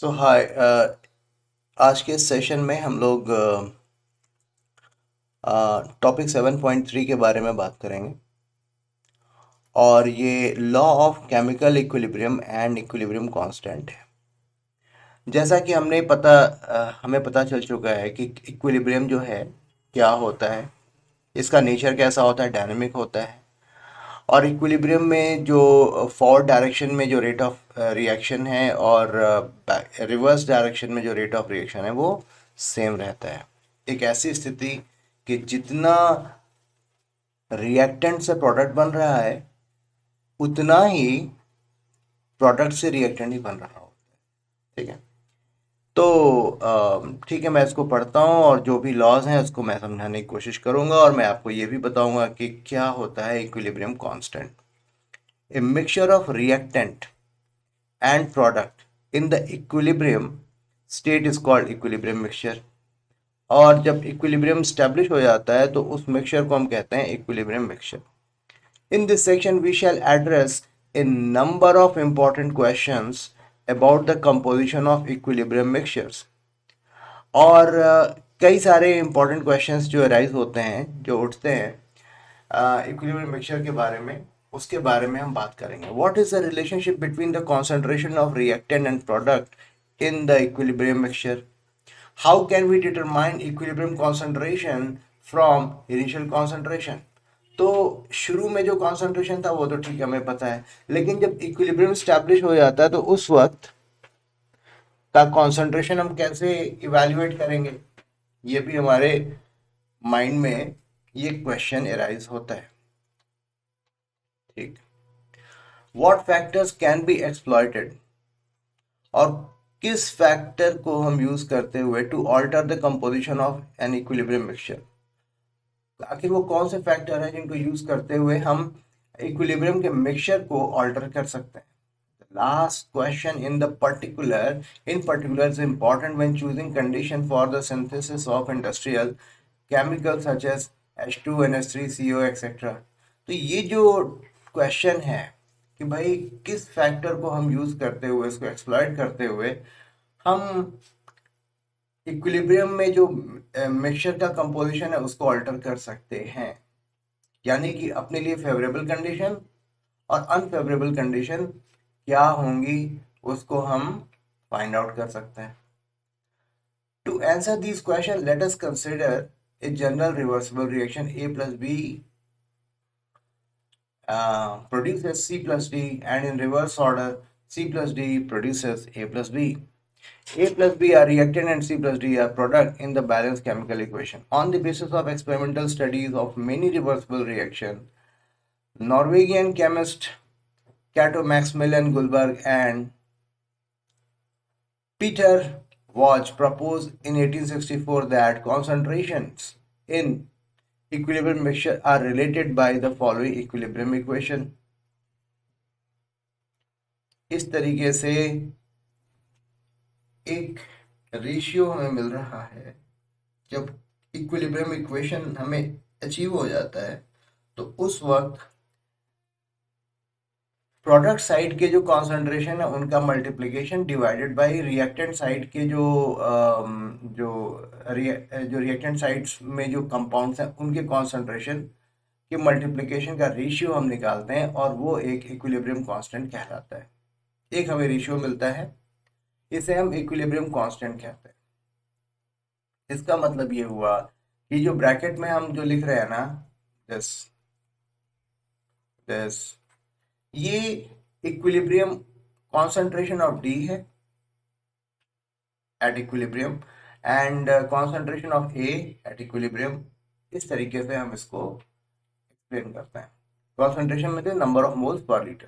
सो हाय। आज के सेशन में हम लोग टॉपिक 7.3 के बारे में बात करेंगे और ये law of chemical equilibrium and equilibrium constant है। जैसा कि हमें पता चल चुका है कि इक्विलिब्रियम जो है क्या होता है, इसका नेचर कैसा होता है, डायनेमिक होता है। और इक्विलिब्रियम में जो फॉरवर्ड डायरेक्शन में जो रेट ऑफ रिएक्शन है और रिवर्स डायरेक्शन में जो रेट ऑफ रिएक्शन है वो सेम रहता है। एक ऐसी स्थिति कि जितना रिएक्टेंट से प्रोडक्ट बन रहा है उतना ही प्रोडक्ट से रिएक्टेंट ही बन रहा होता है। ठीक है। तो ठीक है, मैं इसको पढ़ता हूँ और जो भी लॉज हैं उसको मैं समझाने की कोशिश करूंगा और मैं आपको ये भी बताऊंगा कि क्या होता है equilibrium constant. A mixture of reactant and product in the equilibrium state is called equilibrium mixture। और जब इक्विलिब्रियम स्टैब्लिश हो जाता है तो उस मिक्सचर को हम कहते हैं equilibrium mixture. In this section we shall address a number of important questions about the composition of equilibrium mixtures. और कई सारे इंपॉर्टेंट क्वेश्चंस जो अराइज होते हैं, जो उठते हैं इक्विलिब्रियम मिक्सचर के बारे में, उसके बारे में हम बात करेंगे। What is the relationship between the concentration of reactant and product in the equilibrium mixture? How can we determine equilibrium concentration from initial concentration? तो शुरू में जो कॉन्सेंट्रेशन था वो तो ठीक है, हमें पता है, लेकिन जब इक्विलिब्रियम स्टैब्लिश हो जाता है तो उस वक्त का कॉन्सेंट्रेशन हम कैसे इवेल्युएट करेंगे, ये भी हमारे माइंड में ये क्वेश्चन अराइज होता है। ठीक। What factors can be exploited, और किस फैक्टर को हम यूज करते हुए to alter the composition of an equilibrium mixture? आखिर वो कौन से फैक्टर हैं जिनको यूज करते हुए हम इक्विलिब्रियम के मिक्सचर को ऑल्टर कर सकते हैं? Last question in particular is important when choosing condition for the synthesis of industrial chemicals such as H2, NH3, CO, etc. तो ये जो क्वेश्चन है कि भाई किस फैक्टर को हम यूज करते हुए, इसको एक्सप्लॉइट करते हुए हम इक्विलिब्रियम में जो मिक्सचर का कंपोजिशन है उसको अल्टर कर सकते हैं, यानी कि अपने लिए फेवरेबल कंडीशन और अनफेवरेबल कंडीशन क्या होंगी उसको हम फाइंड आउट कर सकते हैं। To answer this question let us consider a general reversible reaction A plus B produces C plus D, and in reverse order C plus D produces A plus B. A plus B are reactant and C plus D are product in the balanced chemical equation. On the basis of experimental studies of many reversible reactions, Norwegian chemist Cato Maximilian Gullberg and Peter Watch proposed in 1864 that concentrations in equilibrium mixture are related by the following equilibrium equation। इस तरीके से एक ratio हमें मिल रहा है। जब equilibrium equation हमें achieve हो जाता है तो उस वक्त प्रोडक्ट साइड के जो कॉन्सेंट्रेशन है उनका multiplication divided by reactant side के जो रिएक्टेंट साइड्स में जो कंपाउंड्स हैं उनके कॉन्सेंट्रेशन के मल्टीप्लिकेशन का रेशियो हम निकालते हैं और वो एक इक्विलिब्रियम कांस्टेंट कहलाता है। एक हमें रेशियो मिलता है, इसे हम इक्विलिब्रियम कांस्टेंट कहते हैं। इसका मतलब ये हुआ कि जो ब्रैकेट में हम जो लिख रहे हैं ना, दिस दिस ये इक्विलिब्रियम कॉन्सेंट्रेशन ऑफ डी है at equilibrium and concentration of A at equilibrium. इस तरीके से हम इसको एक्सप्लेन करते हैं। कॉन्सेंट्रेशन में number of moles per litre,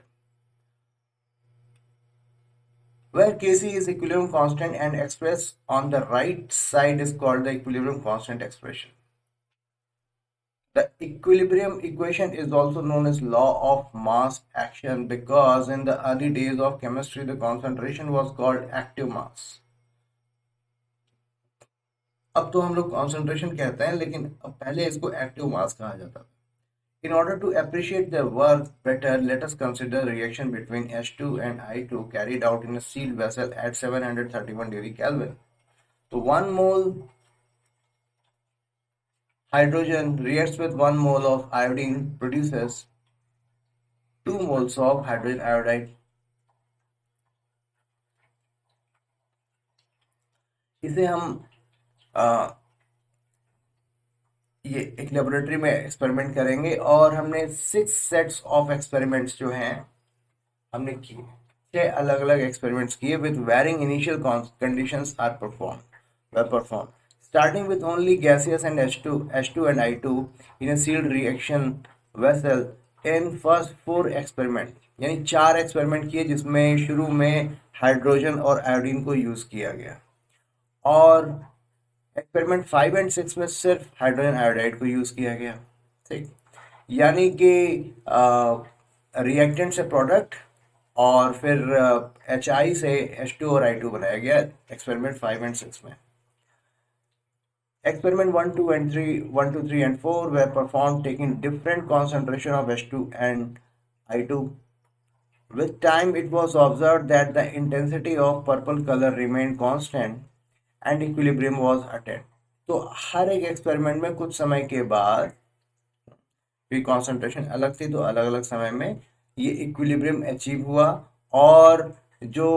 where Kc is equilibrium constant and expressed on the right side is called the equilibrium constant expression. The equilibrium equation is also known as law of mass action because in the early days of chemistry the concentration was called active mass। अब तो हम लोग concentration कहते हैं, लेकिन अब पहले इसको active mass कहा जाता था। In order to appreciate the work better, let us consider the reaction between H2 and I2 carried out in a sealed vessel at 731 degree Kelvin. So 1 mole hydrogen reacts with 1 mole of iodine produces 2 moles of hydrogen iodide. इसे हम ये एक laboratory में experiment करेंगे और हमने 6 sets of experiments जो हैं हमने किए, 6 अलग अलग एक्सपेरिमेंट्स किए with varying initial conditions are perform starting with only gaseous and H2 and I2 in a sealed reaction vessel in first 4 experiment, यानी 4 एक्सपेरिमेंट किए जिसमें शुरू में हाइड्रोजन और आयोडीन को यूज किया गया और एक्सपेरिमेंट 5 एंड 6 में सिर्फ हाइड्रोजन आयोडाइड को यूज किया गया। ठीक, यानी कि रिएक्टेंट से प्रोडक्ट और फिर HI से H2 और I2 बनाया गया एक्सपेरिमेंट 5 एंड 6 में। Experiment 1, 2 and 3, 1, 2, 3 and 4 were performed taking different concentration of H2 and I2. With time, it was observed that the intensity of purple color remained constant and equilibrium was attained. तो हर एक experiment में कुछ समय के बाद भी concentration अलग थी, तो अलग अलग समय में ये इक्विलिब्रियम अचीव हुआ और जो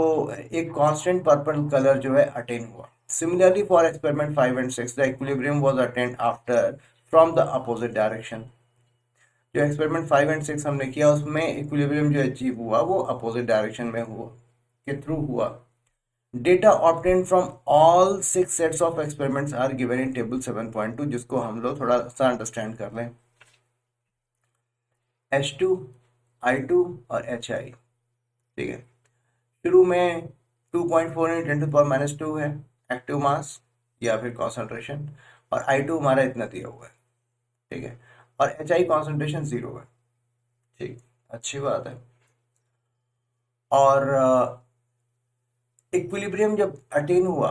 एक कांस्टेंट पर्पल कलर जो है अटेन हुआ। Similarly, for experiment 5 and 6, the equilibrium was attained after from the opposite direction. जो एक्सपेरिमेंट 5 एंड 6 हमने किया उसमें इक्विलिब्रियम जो अचीव हुआ वो अपोजिट डायरेक्शन में हुआ के थ्रू हुआ। Data obtained from all 6 sets of experiments are given in table 7.2, जिसको हम लोग थोड़ा सा अंडरस्टैंड कर लें। H2, I2 और HI, ठीक है, शुरू में 2.4 × 10⁻² है एक्टिव मास या फिर कॉन्सेंट्रेशन और I2 हमारा इतना दिया हुआ है, ठीक है, और HI कॉन्सेंट्रेशन 0 है। ठीक, अच्छी बात है। और इक्विलिब्रियम जब अटेन हुआ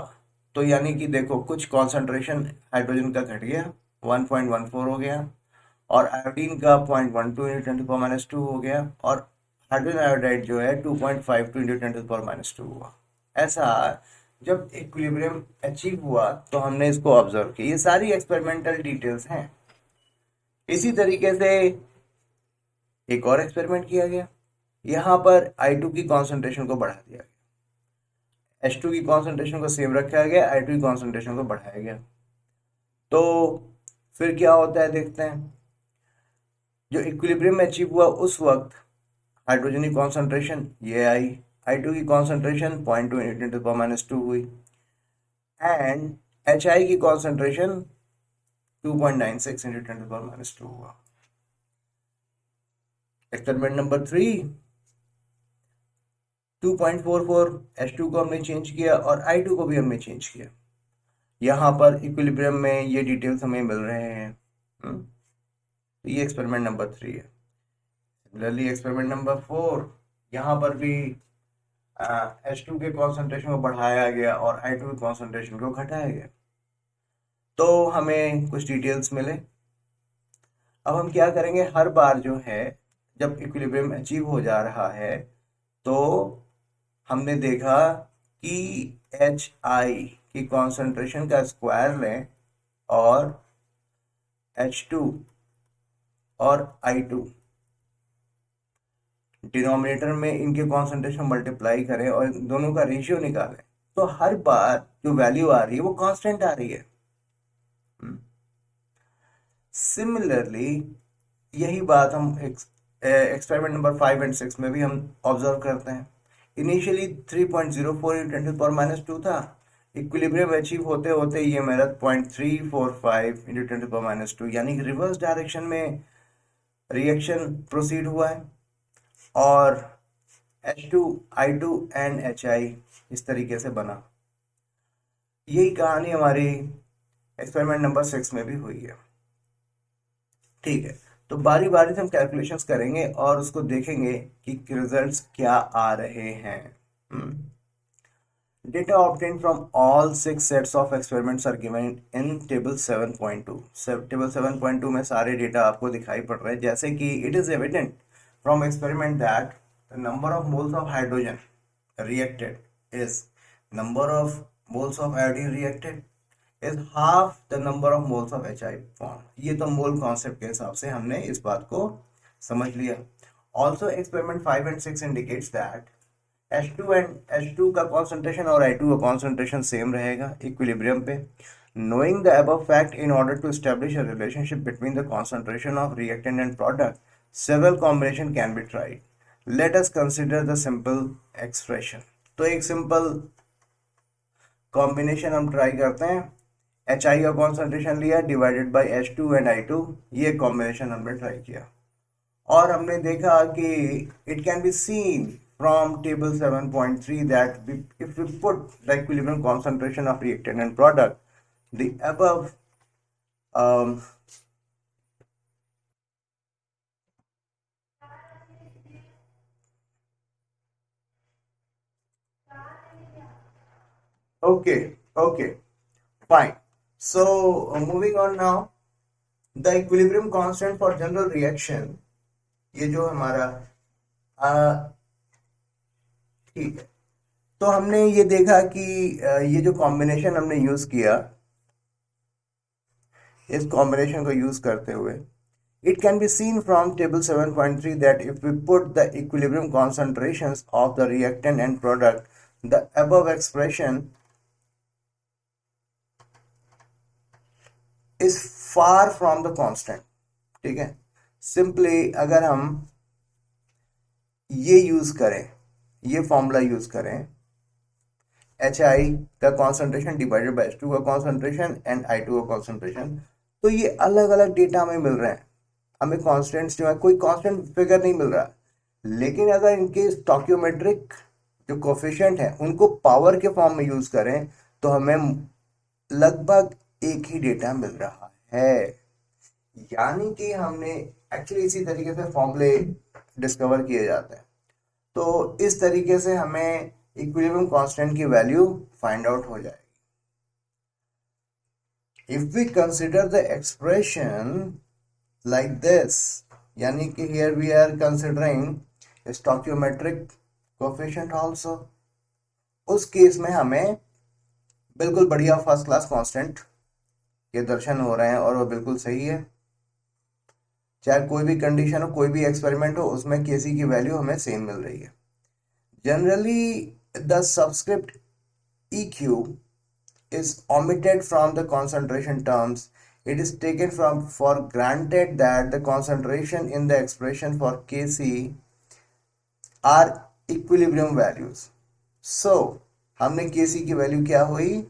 तो यानी कि देखो कुछ कॉन्सेंट्रेशन हाइड्रोजन का घट गया 1.14 हो गया और आयोडीन का 0.12 × 10⁻² हो गया और हाइड्रोजन आयोडाइड जो है 2.52 × 10⁻² हुआ। ऐसा जब इक्विलिब्रियम अचीव हुआ तो हमने इसको ऑब्जर्व किया। ये सारी एक्सपेरिमेंटल डिटेल्स हैं। इसी तरीके से एक और एक्सपेरिमेंट किया गया, यहाँ पर I2 की कॉन्सेंट्रेशन को बढ़ा दिया गया, H2 की कॉन्सेंट्रेशन को सेम रखा गया, I2 की कॉन्सेंट्रेशन को बढ़ाया गया। तो फिर क्या होता है देखते हैं। जो इक्विलिब्रियम अचीव हुआ उस वक्त हाइड्रोजन की कॉन्सेंट्रेशन ये आई, I2 की कॉन्सेंट्रेशन 0.2 × 10⁻² हुई एंड HI की कॉन्सेंट्रेशन 2.96 × 10⁻² हुआ। एक्सपेरिमेंट नंबर 3, 2.44 H2 को हमने चेंज किया और I2 को भी हमने चेंज किया। यहाँ पर इक्विलिब्रियम में ये डिटेल्स हमें मिल रहे हैं। तो ये एक्सपेरिमेंट नंबर 3 है। सिमिलरली एक्सपेरिमेंट नंबर 4, यहाँ पर भी H2 के कॉन्सेंट्रेशन को बढ़ाया गया और I2 के कॉन्सेंट्रेशन को घटाया गया, तो हमें कुछ डिटेल्स मिले। अब हम क्या करेंगे, हर बार जो है जब इक्विलिब्रियम अचीव हो जा रहा है तो हमने देखा कि HI की कॉन्सेंट्रेशन का स्क्वायर लें और H2 और I2 डिनोमिनेटर में इनके कॉन्सेंट्रेशन मल्टीप्लाई करें और दोनों का रेशियो निकालें, तो हर बार जो वैल्यू आ रही है वो कांस्टेंट आ रही है। सिमिलरली यही बात हम एक्सपेरिमेंट नंबर 5 एंड 6 में भी हम ऑब्जर्व करते हैं। इनिशियली 3.04 × 10⁻² था, इक्विलिब्रियम अचीव होते होते ये मेरा 0.345 × 10⁻², यानी कि रिवर्स डायरेक्शन में रिएक्शन प्रोसीड हुआ है और H2, I2 एंड HI इस तरीके से बना। यही कहानी हमारी एक्सपेरिमेंट नंबर 6 में भी हुई है। ठीक है, तो बारी बारी से हम कैलकुलेशंस करेंगे और उसको देखेंगे कि रिजल्ट्स क्या आ रहे हैं। Data obtained from all 6 sets of experiments are given in table 7.2. Table 7.2 में सारे डेटा आपको दिखाई पड़ रहे हैं, जैसे कि it is evident from experiment that the number of moles of hydrogen reacted is number of moles of iodine reacted is half the number of moles of HI formed. ये तो मोल कॉन्सेप्ट के हिसाब से हमने इस बात को समझ लिया. Also experiment 5 and 6 indicates that H2 and H2 का कॉन्सेंट्रेशन और I2 का कॉन्सेंट्रेशन सेम रहेगा इक्विलिब्रियम पे. Knowing the above fact, in order to establish a relationship between the concentration of reactant and product, several combination can be tried. Let us consider the simple expression. तो एक simple combination हम try करते हैं. HI का concentration लिया divided by H2 and I2, ये combination हमने try किया और हमने देखा कि it can be seen from table 7.3 that if we put the equilibrium concentration of reactant and product, the above okay, fine. So moving on now, the equilibrium constant for general reaction, ये जो हमारा ठीक है. तो हमने ये देखा कि ये जो कॉम्बिनेशन हमने यूज किया, इस कॉम्बिनेशन को यूज करते हुए it can be seen from table 7.3 that if we put the equilibrium concentrations of the reactant and product, the above expression is far from the constant. ठीक है. सिंपली अगर हम ये यूज करें, ये फॉर्मूला यूज करें, HI का concentration divided by H2 का कॉन्सेंट्रेशन एंड I2 का कॉन्सेंट्रेशन, तो ये अलग अलग डेटा हमें मिल रहे हैं. हमें कांस्टेंट्स जो है, कोई कांस्टेंट फिगर नहीं मिल रहा, लेकिन अगर इनके स्टोकियोमेट्रिक जो कोफिशिएंट है उनको पावर के फॉर्म में यूज करें तो हमें लगभग एक ही डेटा मिल रहा है. यानी कि हमने एक्चुअली इसी तरीके से फॉर्मूले डिस्कवर किए जाते हैं. तो इस तरीके से हमें इक्विलिब्रियम कांस्टेंट की वैल्यू फाइंड आउट हो जाएगी. If we consider the expression like this, यानी कि here we are considering stoichiometric coefficient also, उस केस में हमें बिल्कुल बढ़िया फर्स्ट क्लास कांस्टेंट के दर्शन हो रहे हैं और वो बिल्कुल सही है. चाहे कोई भी कंडीशन हो, कोई भी एक्सपेरिमेंट हो, उसमें केसी की वैल्यू हमें सेम मिल रही है. Generally the subscript EQ is omitted from the concentration terms. It is taken for granted that the concentration in the expression for Kc are equilibrium values. So हमने Kc की value क्या हुई,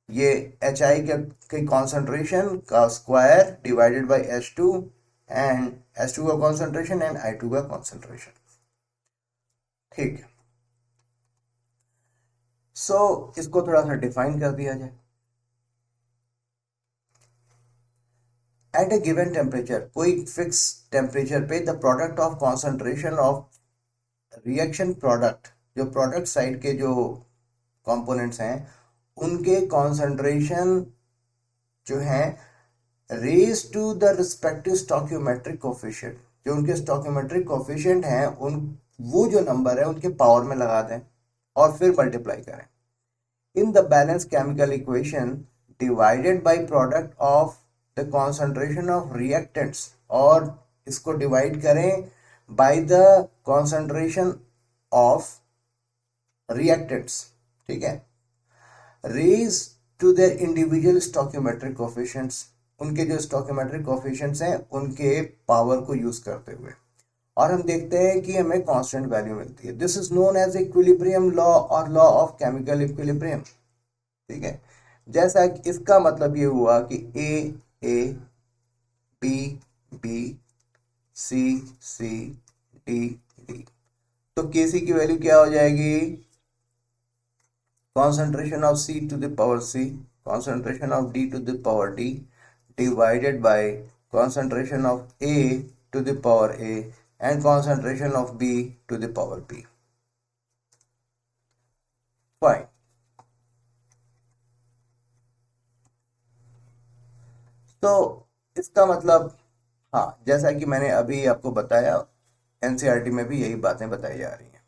ये HI के concentration का square divided by H2 and H2 का concentration and I2 का concentration. ठीक है. सो इसको थोड़ा सा डिफाइन कर दिया जाए. एट ए गिवन टेम्परेचर, कोई फिक्स टेम्परेचर पे the product of concentration of reaction product, जो प्रोडक्ट साइड के जो कंपोनेंट्स हैं उनके कॉन्सेंट्रेशन जो है raise to the respective stoichiometric coefficient, जो उनके स्टोकियोमेट्रिक कोफिशिएंट हैं उन वो जो नंबर है उनके पावर में लगा दें और फिर मल्टीप्लाई करें. In the balance chemical equation divided by product of the concentration of reactants, और इसको डिवाइड करें by the concentration of reactants. ठीक है. Raise to their individual stoichiometric coefficients, उनके जो स्टोकियोमेट्रिक कोफिशिएंट्स हैं उनके पावर को यूज करते हुए, और हम देखते हैं कि हमें कांस्टेंट वैल्यू मिलती है. This is known as equilibrium law और लॉ ऑफ केमिकल इक्विलिब्रियम. ठीक है. जैसा कि इसका मतलब ये हुआ कि A B B C C D D, तो केसी की वैल्यू क्या हो जाएगी, concentration of C to the power C, concentration of D to the power D divided by concentration of A to the power A and concentration of B to the power B. Fine. तो इसका मतलब, हाँ, जैसा कि मैंने अभी आपको बताया, एनसीईआरटी में भी यही बातें बताई जा रही हैं।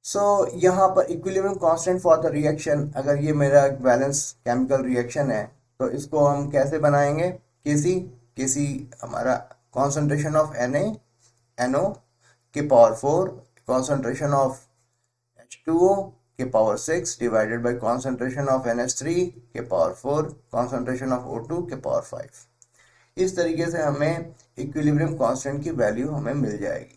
सो यहाँ पर equilibrium constant for the reaction, अगर ये मेरा बैलेंस केमिकल रिएक्शन है तो इसको हम कैसे बनाएंगे? केसी, केसी हमारा कॉन्सेंट्रेशन ऑफ NO के पावर 4, कॉन्सेंट्रेशन ऑफ H2O के power 6 divided by concentration of NH3 के पावर 4, कॉन्सेंट्रेशन ऑफ O2 के पावर 5। इस तरीके से हमें इक्विलिब्रियम कांस्टेंट की वैल्यू हमें मिल जाएगी।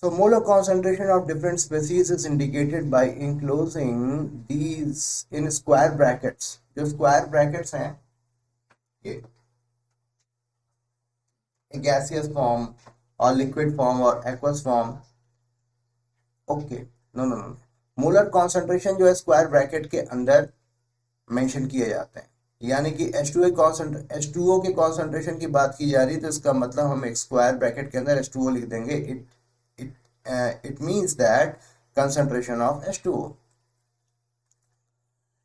So molar concentration of different species is indicated by enclosing these in square brackets। जो square brackets हैं ये gaseous form और liquid form और aqueous form। Okay, no no no, molar concentration जो है स्क्वायर ब्रैकेट के अंदर मेंशन किए जाते हैं। यानी कि H2O के कॉन्सेंट्रेशन की बात की जा रही है तो इसका मतलब हम एक स्क्वायर ब्रैकेट के अंदर H2O लिख देंगे। It means that concentration of H2O।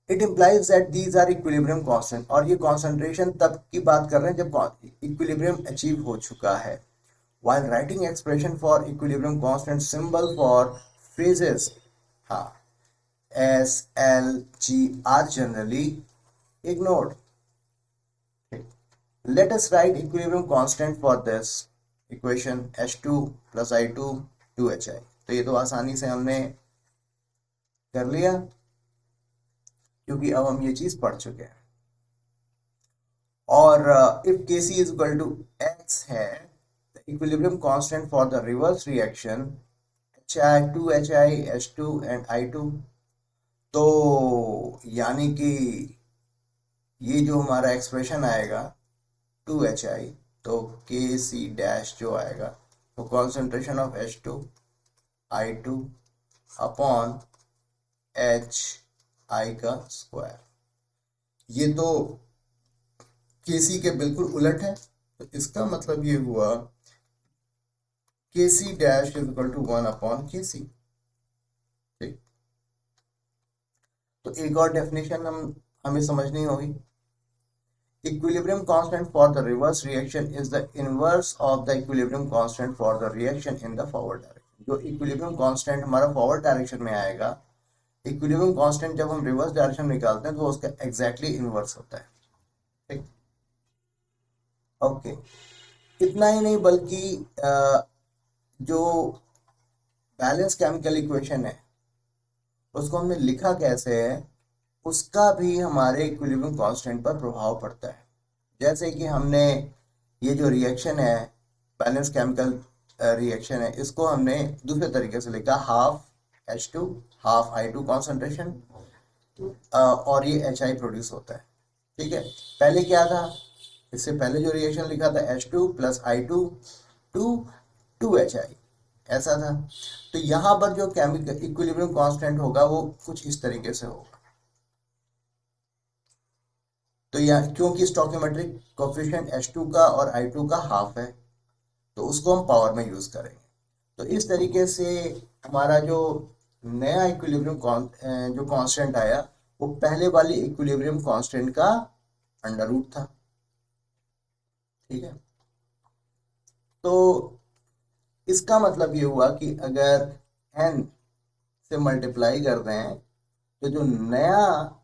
It implies that these are equilibrium constant, और ये concentration तब की बात कर रहे हैं जब equilibrium अचीव हो चुका है। While writing expression for equilibrium constant, symbol for phases, हाँ, S, L, G are generally ignored। Let us write equilibrium constant for this equation H2 plus I2 2HI। तो ये तो आसानी से हमने कर लिया क्योंकि अब हम ये चीज पढ़ चुके हैं। और if Kc is equal to x है, the equilibrium constant for the reverse reaction HI 2HI H2 and I2। तो यानी कि ये जो हमारा एक्सप्रेशन आएगा 2HI, तो Kc डैश जो आएगा वो concentration of H2 I2 upon HI का स्क्वायर। ये तो Kc के बिल्कुल उलट है, तो इसका मतलब ये हुआ Kc dash is equal to 1 upon Kc। ठीक, तो एक और डेफिनेशन हमें समझनी होगी। Equilibrium constant for the reverse reaction is the inverse of the equilibrium constant for the reaction in the forward direction. जो इक्विलिब्रियम कांस्टेंट हमारा फॉरवर्ड डायरेक्शन में आएगा, इक्विलिब्रियम कांस्टेंट जब हम रिवर्स डायरेक्शन में निकालते हैं तो उसका एग्जैक्टली इनवर्स होता है। ठीक, ओके, इतना ही नहीं बल्कि जो बैलेंस केमिकल इक्वेशन है उसको हमने लिखा कैसे है उसका भी हमारे इक्विलिब्रियम कांस्टेंट पर प्रभाव पड़ता है। जैसे कि हमने ये जो रिएक्शन है, बैलेंस केमिकल रिएक्शन है, इसको हमने दूसरे तरीके से लिखा, half H2 half I2 concentration, और ये HI प्रोड्यूस होता है। ठीक है, पहले क्या था, इससे पहले जो रिएक्शन लिखा था H2 प्लस I2 2HI, ऐसा था। तो यहाँ पर जो केमिकल इक्विलिब्रियम कांस्टेंट होगा वो कुछ इस तरीके से होगा। तो यहाँ क्योंकि स्टोइकियोमेट्रिक कोएफिशिएंट H2 का और I2 का हाफ है तो उसको हम पावर में यूज करेंगे। तो इस तरीके से हमारा जो नया इक्विलिब्रियम जो कांस्टेंट आया वो पहले वाली इक्विलिब्रियम कांस्टेंट का अंडर रूट था। ठीक है, तो इसका मतलब ये हुआ कि अगर n से मल्टीप्लाई कर दें तो जो नया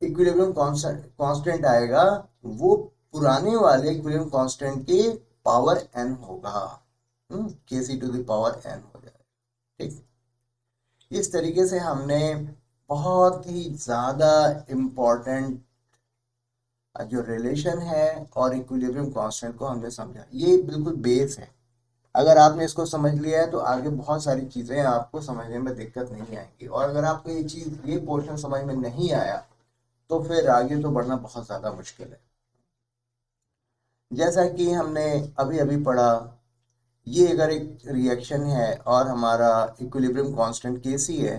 इक्विलिब्रियम कांस्टेंट आएगा वो पुराने वाले इक्विलिब्रियम कांस्टेंट के पावर n होगा। Kc to the power n हो जाएगा। ठीक, इस तरीके से हमने बहुत ही ज़्यादा इम्पोर्टेंट जो रिलेशन है और इक्विलिब्रियम कांस्टेंट को हमने समझा। ये बिल्कुल बेस है, अगर आपने इसको समझ लिया है तो आगे बहुत सारी चीज़ें आपको समझने में दिक्कत नहीं आएंगी। और अगर आपको ये पोर्शन समझ में नहीं आया तो फिर आगे तो बढ़ना बहुत ज़्यादा मुश्किल है। जैसा कि हमने अभी अभी पढ़ा, ये अगर एक रिएक्शन है और हमारा इक्विलिब्रियम कांस्टेंट Kc है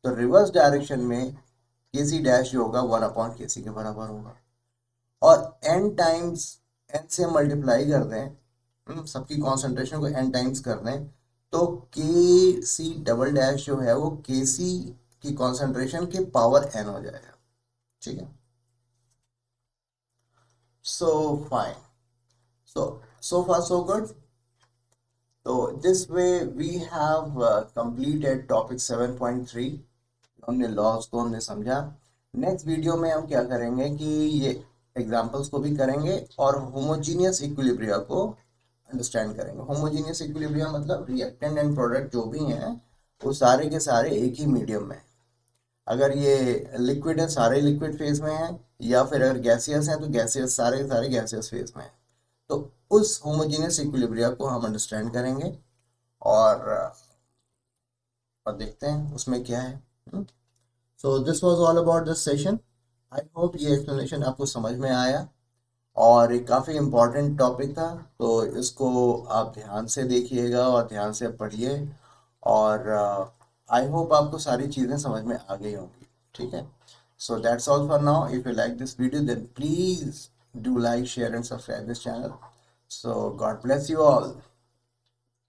तो रिवर्स डायरेक्शन में Kc डैश जो होगा 1 अपॉन Kc के बराबर होगा। और n टाइम्स n से मल्टीप्लाई कर दें, सबकी कॉन्सेंट्रेशन को n टाइम्स कर दें तो Kc डबल डैश जो है वो Kc की कॉन्सेंट्रेशन के पावर n हो जाएगा। ठीक है, So fine. So far so good. So this way we have completed topic 7.3. हमने लॉस को हमने समझा। नेक्स्ट वीडियो में हम क्या करेंगे कि ये एग्जांपल्स को भी करेंगे और होमोजीनियस इक्विलिब्रिया को अंडरस्टैंड करेंगे। होमोजीनियस इक्विलिब्रिया मतलब रिएक्टेंट एंड प्रोडक्ट जो भी हैं वो सारे के सारे एक ही मीडियम में हैं। अगर ये लिक्विड है सारे लिक्विड फेज में है, या फिर अगर गैसियस है तो गैसियस सारे के सारे गैसियस फेज में है। तो उस होमोजीनियस इक्विलिब्रिया को हम अंडरस्टैंड करेंगे और देखते हैं उसमें क्या है। So this was all about this session. I hope ये एक्सप्लेनेशन आपको समझ में आया और ये काफ़ी इम्पोर्टेंट टॉपिक था, तो इसको आप ध्यान से देखिएगा और ध्यान से पढ़िए और आई होप आपको सारी चीज़ें समझ में आ गई होंगी। ठीक है, so that's all for now. If you like this video then please do like share and subscribe this channel. So God bless you all.